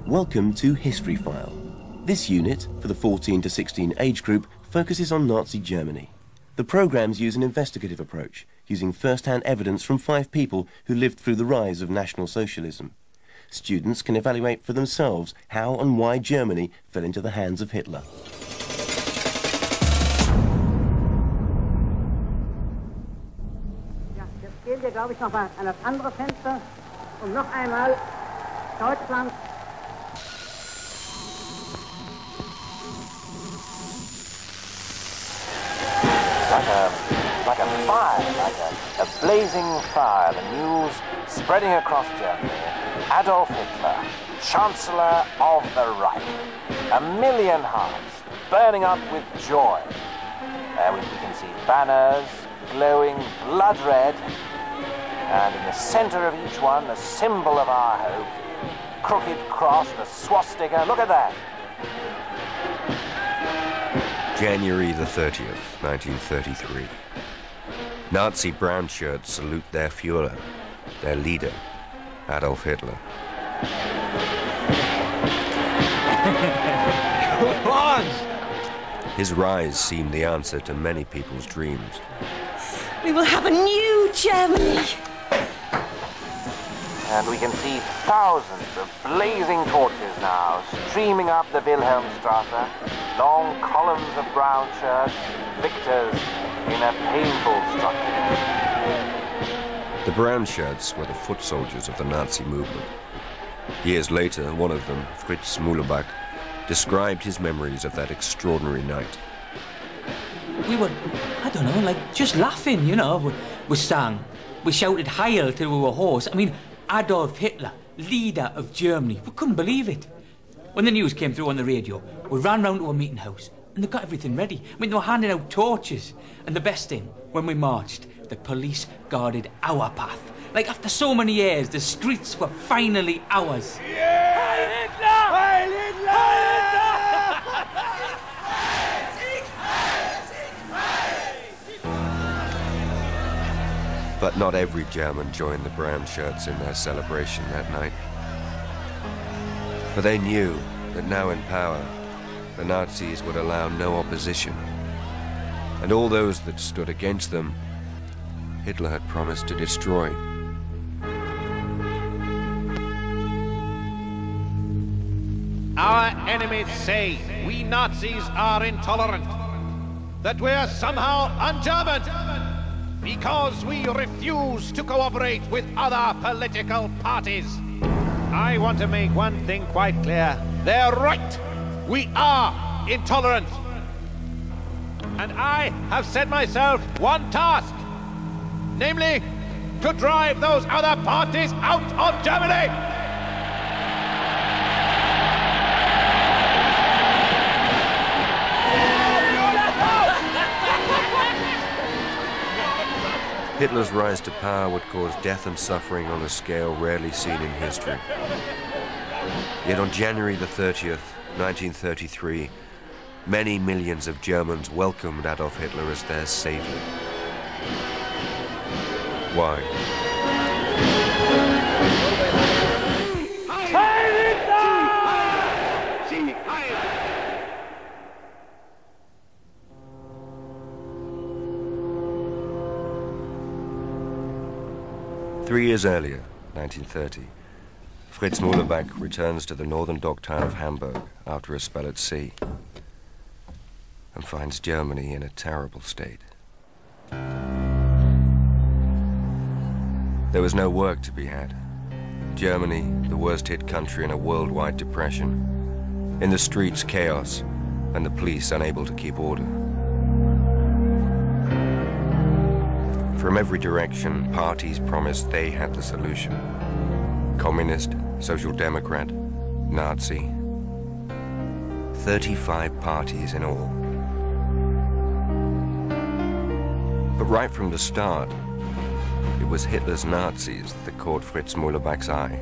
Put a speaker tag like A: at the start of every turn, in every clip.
A: Welcome to History File. This unit, for the 14 to 16 age group, focuses on Nazi Germany. The programmes use an investigative approach, using first-hand evidence from 5 people who lived through the rise of National Socialism. Students can evaluate for themselves how and why Germany fell into the hands of Hitler.
B: Ja, jetzt gehen wir, glaube ich, noch mal an das andere Fenster, noch einmal Deutschland.
C: Like a fire, like a blazing fire, the news spreading across Germany. Adolf Hitler, Chancellor of the Reich. 1 million hearts burning up with joy. We can see banners glowing blood red, and in the center of each one, the symbol of our hope, crooked cross, the swastika. Look at that.
D: January the 30th, 1933. Nazi brown shirts salute their Führer, their leader, Adolf Hitler. His rise seemed the answer to many people's dreams.
E: We will have a new Germany.
C: And we can see thousands of blazing torches now streaming up the Wilhelmstrasse, long columns of brown shirts, victors in a painful struggle.
D: The brown shirts were the foot soldiers of the Nazi movement. Years later, one of them, Fritz Muhlebach, described his memories of that extraordinary night.
F: We were, I don't know, like just laughing, you know. We sang, we shouted Heil till we were hoarse. I mean, Adolf Hitler, leader of Germany. We couldn't believe it. When the news came through on the radio, we ran round to a meeting house and they got everything ready. I mean, they were handing out torches. And the best thing, when we marched, the police guarded our path. Like after so many years, the streets were finally ours.
G: Yeah! Heil Hitler! Heil Hitler!
D: But not every German joined the brown shirts in their celebration that night. For they knew that now in power, the Nazis would allow no opposition. And all those that stood against them, Hitler had promised to destroy.
G: Our enemies say we Nazis are intolerant, that we are somehow un-German, because we refuse to cooperate with other political parties. I want to make one thing quite clear. They're right. We are intolerant. And I have set myself one task, namely to drive those other parties out of Germany.
D: Hitler's rise to power would cause death and suffering on a scale rarely seen in history. Yet on January the 30th, 1933, many millions of Germans welcomed Adolf Hitler as their savior. Why? 3 years earlier, 1930, Fritz Muhlebach returns to the northern dock town of Hamburg after a spell at sea and finds Germany in a terrible state. There was no work to be had. Germany, the worst-hit country in a worldwide depression. In the streets, chaos, and the police unable to keep order. From every direction, parties promised they had the solution. Communist, Social Democrat, Nazi. 35 parties in all. But right from the start, it was Hitler's Nazis that caught Fritz Muhlebach's eye.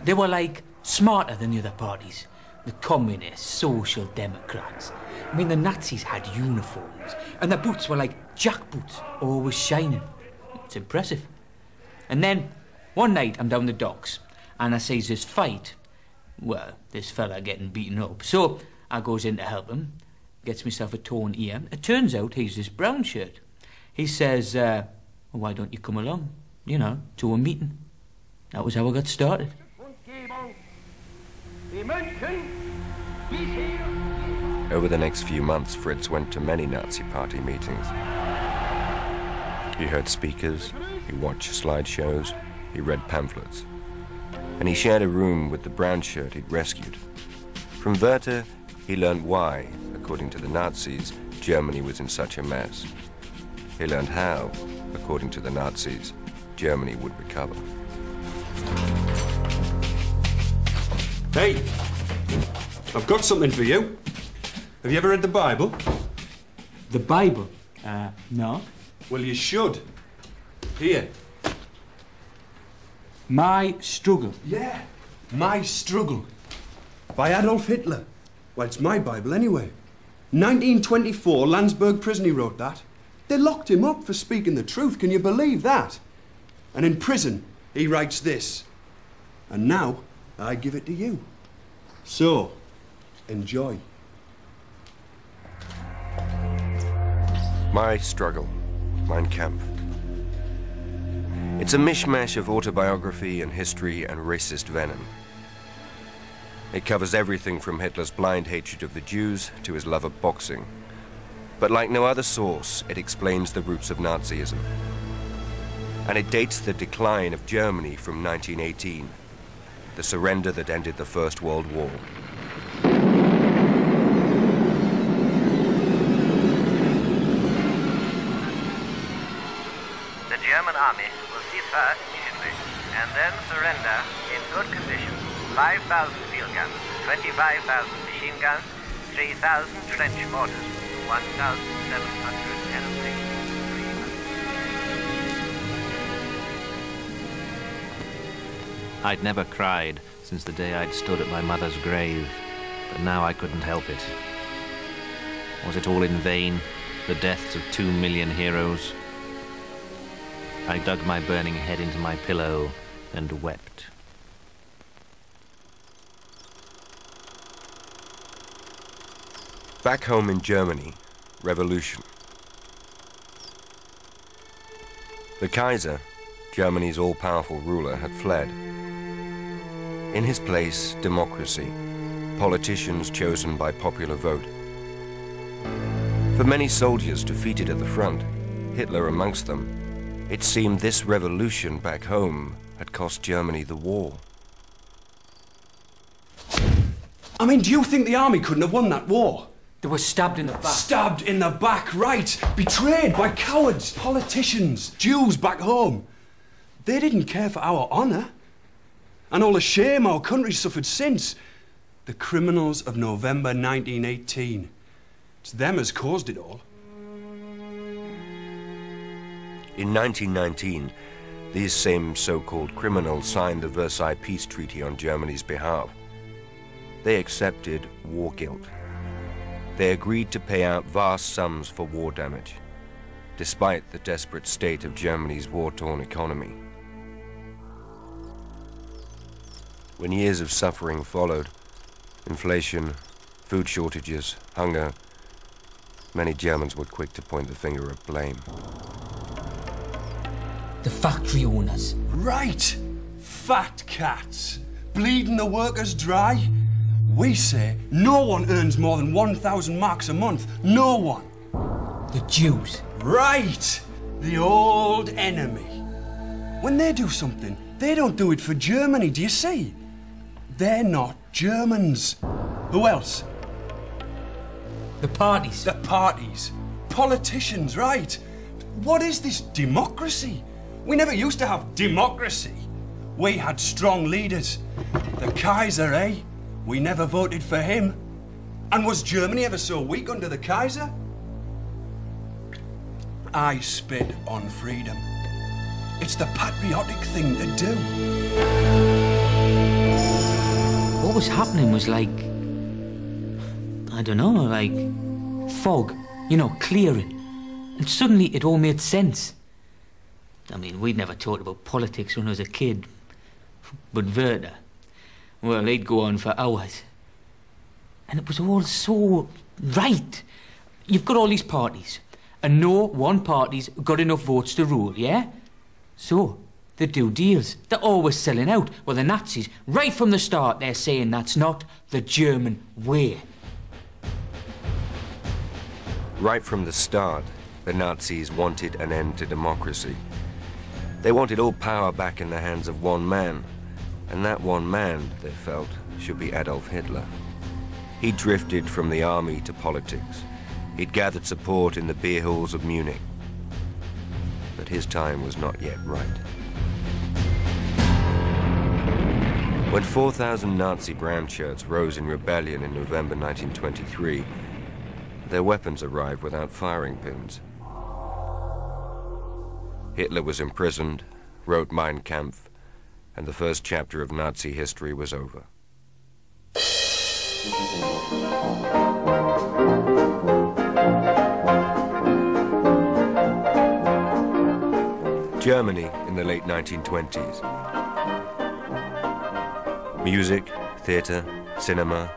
F: They were like smarter than the other parties. The communists, social democrats. I mean, the Nazis had uniforms, and their boots were like jackboots, always shining. It's impressive. And then, one night, I'm down the docks, and I sees this fight. Well, this fella getting beaten up. So, I goes in to help him, gets myself a torn ear. It turns out he's this brown shirt. He says, why don't you come along, to a meeting? That was how I got started.
D: Over the next few months, Fritz went to many Nazi Party meetings. He heard speakers, he watched slideshows, he read pamphlets. And he shared a room with the brown shirt he'd rescued. From Werther, he learned why, according to the Nazis, Germany was in such a mess. He learned how, according to the Nazis, Germany would recover.
H: Hey, I've got something for you. Have you ever read the Bible?
F: The Bible? No.
H: Well, you should. Here.
F: My Struggle.
H: Yeah, My Struggle. By Adolf Hitler. Well, it's my Bible anyway. 1924, Landsberg prison, he wrote that. They locked him up for speaking the truth, can you believe that? And in prison, he writes this. And now, I give it to you. So, enjoy.
D: My Struggle, Mein Kampf. It's a mishmash of autobiography and history and racist venom. It covers everything from Hitler's blind hatred of the Jews to his love of boxing. But like no other source, it explains the roots of Nazism. And it dates the decline of Germany from 1918, the surrender that ended the First World War.
C: The German army will cease fire immediately and then surrender in good condition 5,000 field guns, 25,000 machine guns, 3,000 trench mortars, 1,700 aeroplanes.
I: I'd never cried since the day I'd stood at my mother's grave, but now I couldn't help it. Was it all in vain, the deaths of 2 million heroes? I dug my burning head into my pillow and wept.
D: Back home in Germany, revolution. The Kaiser, Germany's all-powerful ruler, had fled. In his place, democracy, politicians chosen by popular vote. For many soldiers defeated at the front, Hitler amongst them, it seemed this revolution back home had cost Germany the war.
H: I mean, do you think the army couldn't have won that war?
F: They were stabbed in the back.
H: Stabbed in the back, right. Betrayed by cowards, politicians, Jews back home. They didn't care for our honour. And all the shame our country suffered since. The criminals of November 1918. It's them as caused it all.
D: In 1919, these same so-called criminals signed the Versailles Peace Treaty on Germany's behalf. They accepted war guilt. They agreed to pay out vast sums for war damage, despite the desperate state of Germany's war-torn economy. When years of suffering followed, inflation, food shortages, hunger, many Germans were quick to point the finger of blame.
F: The factory owners.
H: Right! Fat cats, bleeding the workers dry. We say no one earns more than 1,000 marks a month. No one.
F: The Jews.
H: Right! The old enemy. When they do something, they don't do it for Germany, do you see? They're not Germans. Who else?
F: The parties.
H: The parties. Politicians, right? What is this democracy? We never used to have democracy. We had strong leaders. The Kaiser, eh? We never voted for him. And was Germany ever so weak under the Kaiser? I spit on freedom. It's the patriotic thing to do.
F: What was happening was like, I don't know, like fog, clearing. And suddenly it all made sense. I mean, we'd never talked about politics when I was a kid. But Werther, well, he'd go on for hours. And it was all so right. You've got all these parties, and no one party's got enough votes to rule, yeah? So, they do deals. They're always selling out. Well, the Nazis, right from the start, they're saying that's not the German way.
D: Right from the start, the Nazis wanted an end to democracy. They wanted all power back in the hands of one man. And that one man, they felt, should be Adolf Hitler. He drifted from the army to politics. He'd gathered support in the beer halls of Munich. But his time was not yet right. When 4,000 Nazi brown shirts rose in rebellion in November 1923, their weapons arrived without firing pins. Hitler was imprisoned, wrote Mein Kampf, and the first chapter of Nazi history was over. Germany in the late 1920s. Music, theatre, cinema,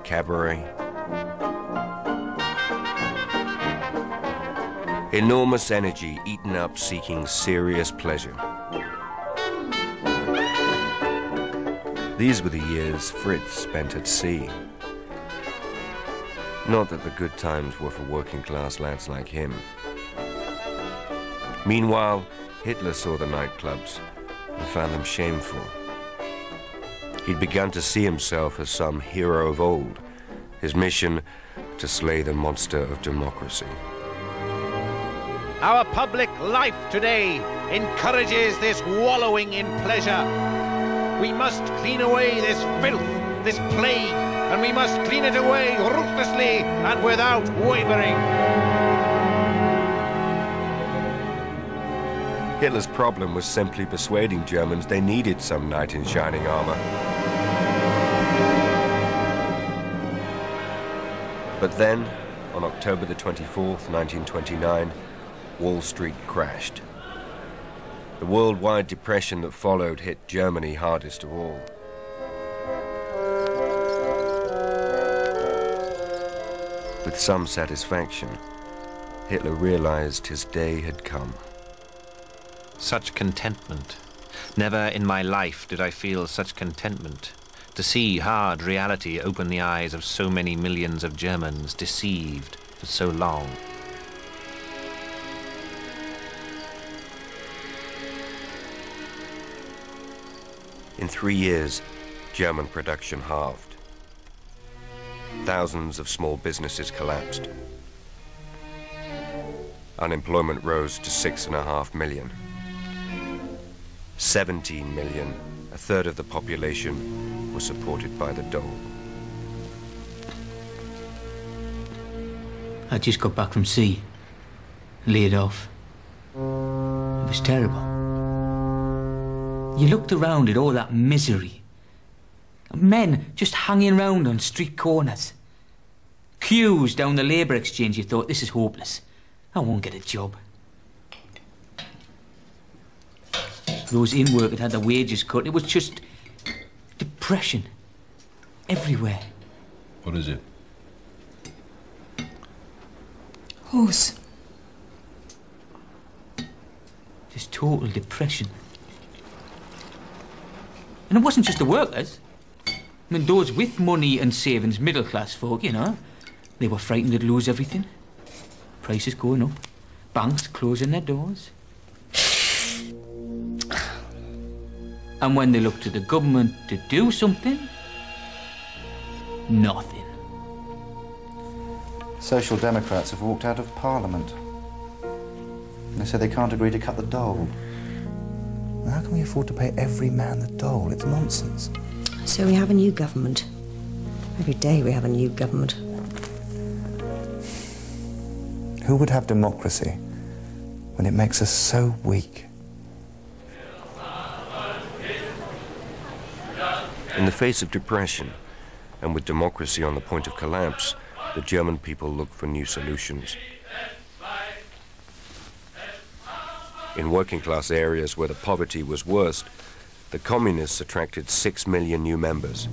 D: cabaret. Enormous energy eaten up seeking serious pleasure. These were the years Fritz spent at sea. Not that the good times were for working class lads like him. Meanwhile, Hitler saw the nightclubs and found them shameful. He'd begun to see himself as some hero of old, his mission to slay the monster of democracy.
G: Our public life today encourages this wallowing in pleasure. We must clean away this filth, this plague, and we must clean it away ruthlessly and without wavering.
D: Hitler's problem was simply persuading Germans they needed some knight in shining armor. But then, on October the 24th, 1929, Wall Street crashed. The worldwide depression that followed hit Germany hardest of all. With some satisfaction, Hitler realized his day had come.
I: Such contentment. Never in my life did I feel such contentment. To see hard reality open the eyes of so many millions of Germans deceived for so long.
D: In 3 years, German production halved. Thousands of small businesses collapsed. Unemployment rose to 6.5 million. 17 million, a third of the population, was supported by the dole.
F: I just got back from sea, laid off. It was terrible. You looked around at all that misery. Men just hanging around on street corners. Queues down the labour exchange, you thought, this is hopeless. I won't get a job. Those in work had had their wages cut. It was just depression everywhere.
J: What is it?
E: Horse.
F: Just total depression. And it wasn't just the workers. I mean, those with money and savings, middle-class folk, you know, they were frightened they'd lose everything. Prices going up. Banks closing their doors. And when they looked to the government to do something, nothing.
K: Social Democrats have walked out of Parliament. They say they can't agree to cut the dole. How can we afford to pay every man the dole? It's nonsense.
E: So we have a new government. Every day we have a new government.
K: Who would have democracy when it makes us so weak?
D: In the face of depression, and with democracy on the point of collapse, the German people looked for new solutions. In working-class areas where the poverty was worst, the communists attracted 6 million new members.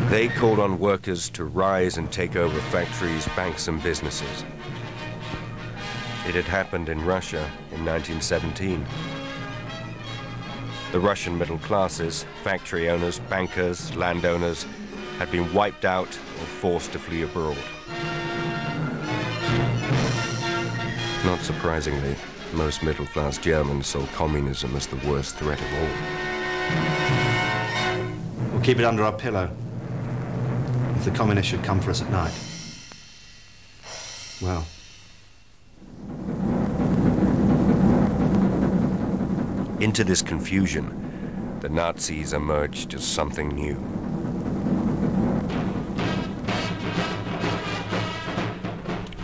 D: They called on workers to rise and take over factories, banks and businesses. It had happened in Russia in 1917. The Russian middle classes, factory owners, bankers, landowners, had been wiped out or forced to flee abroad. Not surprisingly, most middle-class Germans saw communism as the worst threat of all.
K: We'll keep it under our pillow. If the communists should come for us at night, well...
D: Into this confusion, the Nazis emerged as something new.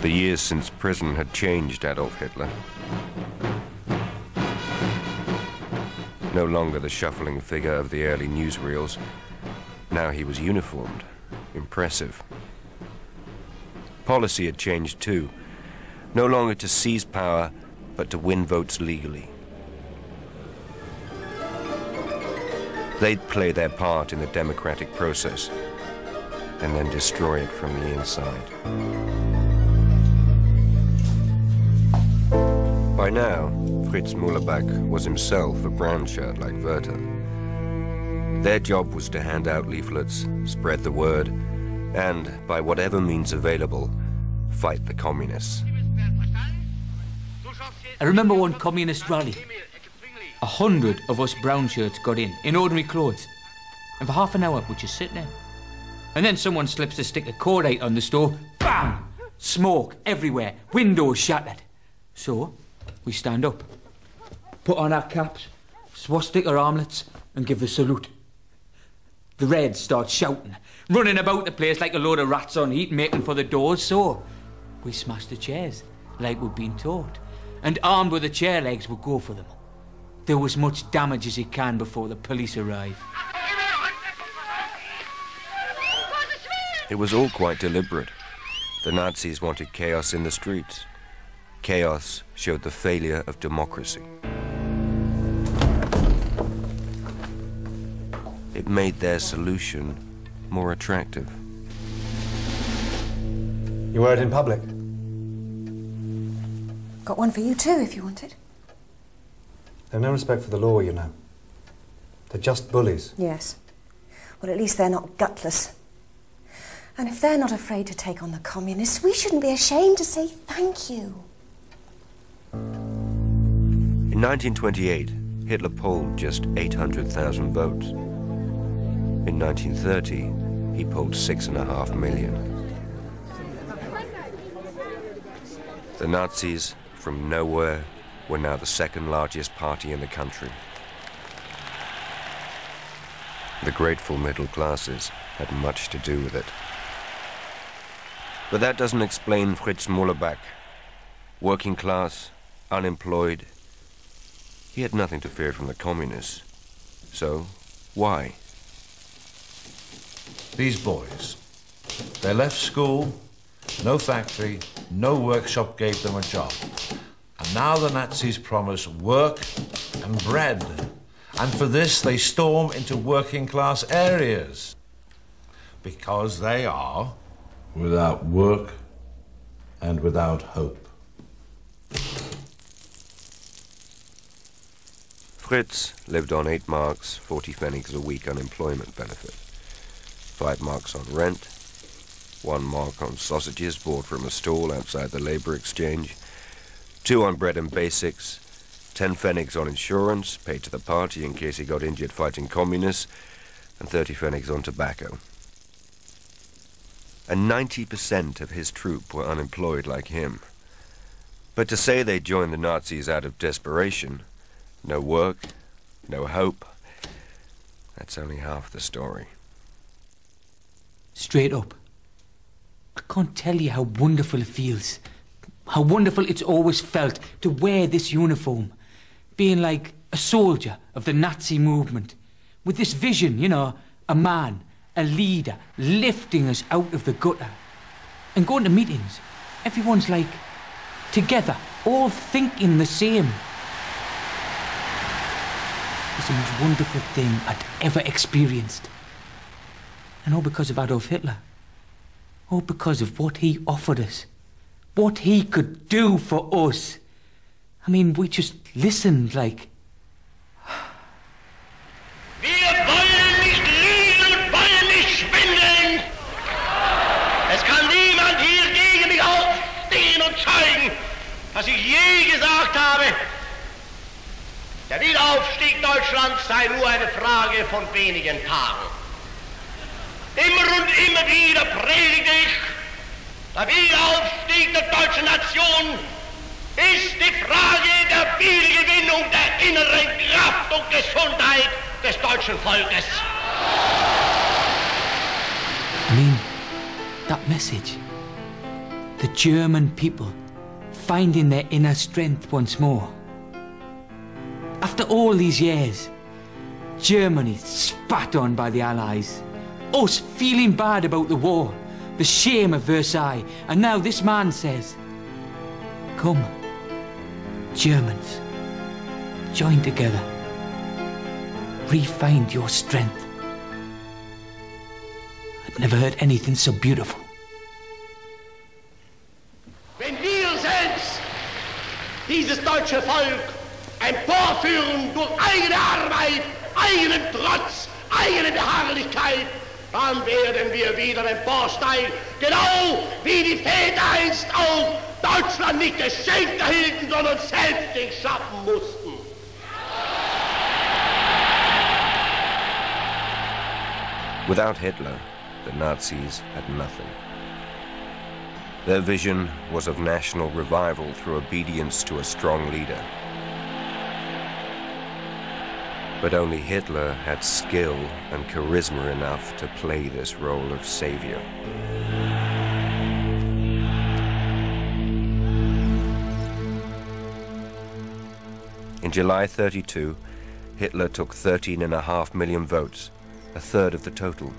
D: The years since prison had changed Adolf Hitler. No longer the shuffling figure of the early newsreels. Now he was uniformed, impressive. Policy had changed too. No longer to seize power, but to win votes legally. They'd play their part in the democratic process and then destroy it from the inside. By now, Fritz Müllerbach was himself a brown shirt like Werther. Their job was to hand out leaflets, spread the word, and, by whatever means available, fight the communists.
F: I remember one communist rally. 100 of us brown shirts got in ordinary clothes. And for half an hour, we'd just sit there. And then someone slips a stick of cordite on the stove. Bam! Smoke everywhere. Windows shattered. So, we stand up. Put on our caps, swastika armlets, and give the salute. The Reds start shouting, running about the place like a load of rats on heat, making for the doors. So, we smash the chairs, like we'd been taught. And armed with the chair legs, we'd go for them. Do as much damage as you can before the police arrive.
D: It was all quite deliberate. The Nazis wanted chaos in the streets. Chaos showed the failure of democracy. It made their solution more attractive.
K: You wear it in public?
E: Got one for you too, if you want it.
K: They've no respect for the law, you know. They're just bullies.
E: Yes. Well, at least they're not gutless. And if they're not afraid to take on the communists, we shouldn't be ashamed to say thank you.
D: In 1928, Hitler polled just 800,000 votes. In 1930, he polled 6.5 million. The Nazis, from nowhere, were now the second largest party in the country. The grateful middle classes had much to do with it. But that doesn't explain Fritz Müllerbach. Working class, unemployed. He had nothing to fear from the communists. So, why?
J: These boys, they left school, no factory, no workshop gave them a job. And now the Nazis promise work and bread. And for this they storm into working class areas. Because they are without work and without hope.
D: Fritz lived on 8 marks, 40 pfennigs a week unemployment benefit. 5 marks on rent, 1 mark on sausages bought from a stall outside the labor exchange, 2 on bread and basics, 10 pfennigs on insurance, paid to the party in case he got injured fighting communists, and 30 pfennigs on tobacco. And 90% of his troop were unemployed like him. But to say they joined the Nazis out of desperation, no work, no hope, that's only half the story.
F: Straight up, I can't tell you how wonderful it feels. How wonderful it's always felt to wear this uniform. Being like a soldier of the Nazi movement. With this vision, you know, a man, a leader, lifting us out of the gutter. And going to meetings, everyone's like, together, all thinking the same. It's the most wonderful thing I'd ever experienced. And all because of Adolf Hitler. All because of what he offered us. What he could do for us. I mean, we just listened like...
L: Wir wollen nicht liegen und wollen nicht schwindeln. Es kann niemand hier gegen mich aufstehen und zeugen, dass ich je gesagt habe, der Wiederaufstieg Deutschlands sei nur eine Frage von wenigen Tagen. Immer und immer wieder predige ich, der Wiederaufstieg der deutschen Nation ist die Frage der Wiedergewinnung der inneren Kraft und Gesundheit des deutschen Volkes.
F: I mean, that message. The German people finding their inner strength once more. After all these years, Germany spat on by the Allies. Us feeling bad about the war, the shame of Versailles, and now this man says, come, Germans, join together, re-find your strength. I'd never heard anything so beautiful.
L: Wenn wir selbst dieses deutsche Volk emporführen durch eigene Arbeit, eigenen Trotz, eigene Beharrlichkeit, dann werden wir wieder emporsteigen, genau wie die Väter einst auch Deutschland nicht geschenkt erhielten, sondern selbst schaffen mussten.
D: Without Hitler, the Nazis had nothing. Their vision was of national revival through obedience to a strong leader. But only Hitler had skill and charisma enough to play this role of savior. In July 32, Hitler took 13.5 million votes, a third of the total.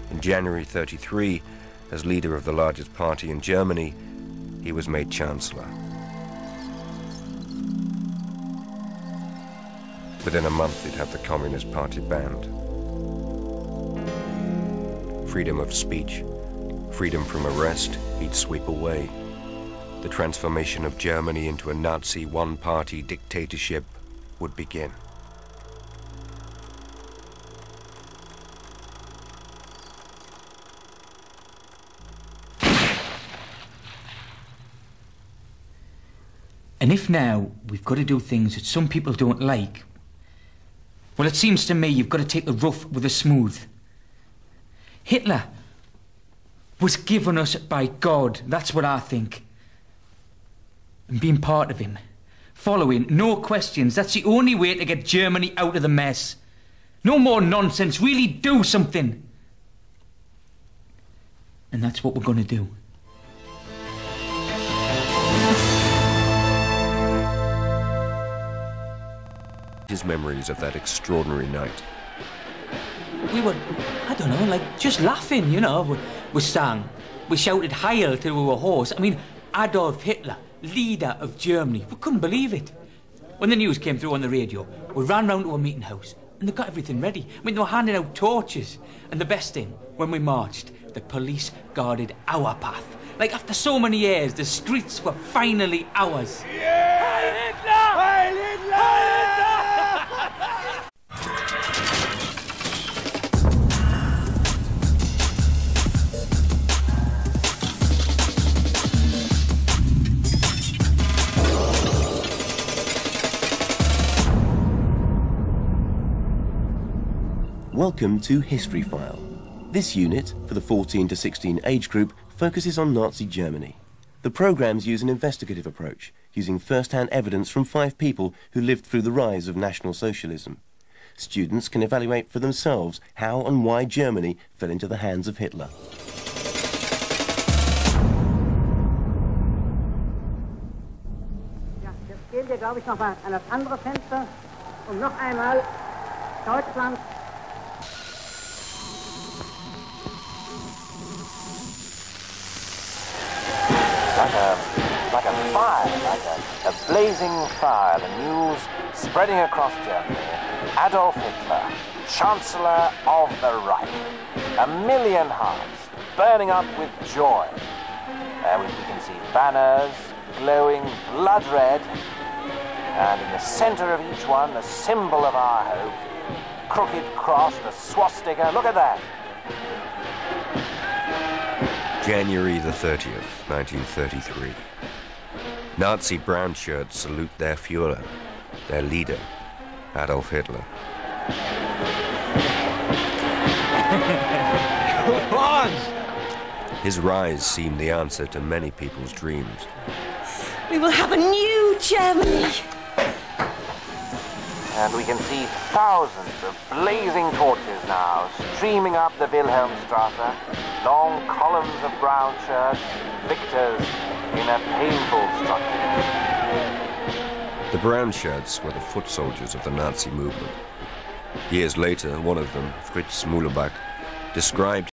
D: In January 33, as leader of the largest party in Germany, he was made Chancellor. Within a month, he'd have the Communist Party banned. Freedom of speech, freedom from arrest, he'd sweep away. The transformation of Germany into a Nazi one-party dictatorship would begin.
F: And if now we've got to do things that some people don't like, well, it seems to me you've got to take the rough with the smooth. Hitler was given us by God, that's what I think. And being part of him, following, no questions, that's the only way to get Germany out of the mess. No more nonsense, really do something. And that's what we're going to do.
D: His memories of that extraordinary night.
F: We were, I don't know, like just laughing, you know. We sang, we shouted Heil till we were hoarse. I mean, Adolf Hitler, leader of Germany. We couldn't believe it. When the news came through on the radio, we ran round to a meeting house and they got everything ready. I mean, they were handing out torches. And the best thing, when we marched, the police guarded our path. Like after so many years, the streets were finally ours.
L: Yeah! Heil Hitler! Heil Hitler! Heil Hitler!
A: Welcome to History File. This unit, for the 14 to 16 age group, focuses on Nazi Germany. The programs use an investigative approach, using first-hand evidence from 5 people who lived through the rise of National Socialism. Students can evaluate for themselves how and why Germany fell into the hands of Hitler.
B: Ja, jetzt gehen wir, glaube ich, noch mal an das andere Fenster, um noch einmal Deutschland.
C: like a fire, like a blazing fire. The news spreading across Germany. Adolf Hitler, Chancellor of the Reich. 1 million hearts burning up with joy. We can see banners glowing blood red, and in the center of each one, the symbol of our hope, crooked cross, the swastika. Look at that.
D: January the 30th, 1933. Nazi brown shirts salute their Führer, their leader, Adolf Hitler.
F: Come on!
D: His rise seemed the answer to many people's dreams.
E: We will have a new Germany.
C: And we can see thousands of blazing torches now streaming up the Wilhelmstrasse, long columns of brown shirts, victors in a painful struggle.
D: The brown shirts were the foot soldiers of the Nazi movement. Years later, one of them, Fritz Muhlebach, described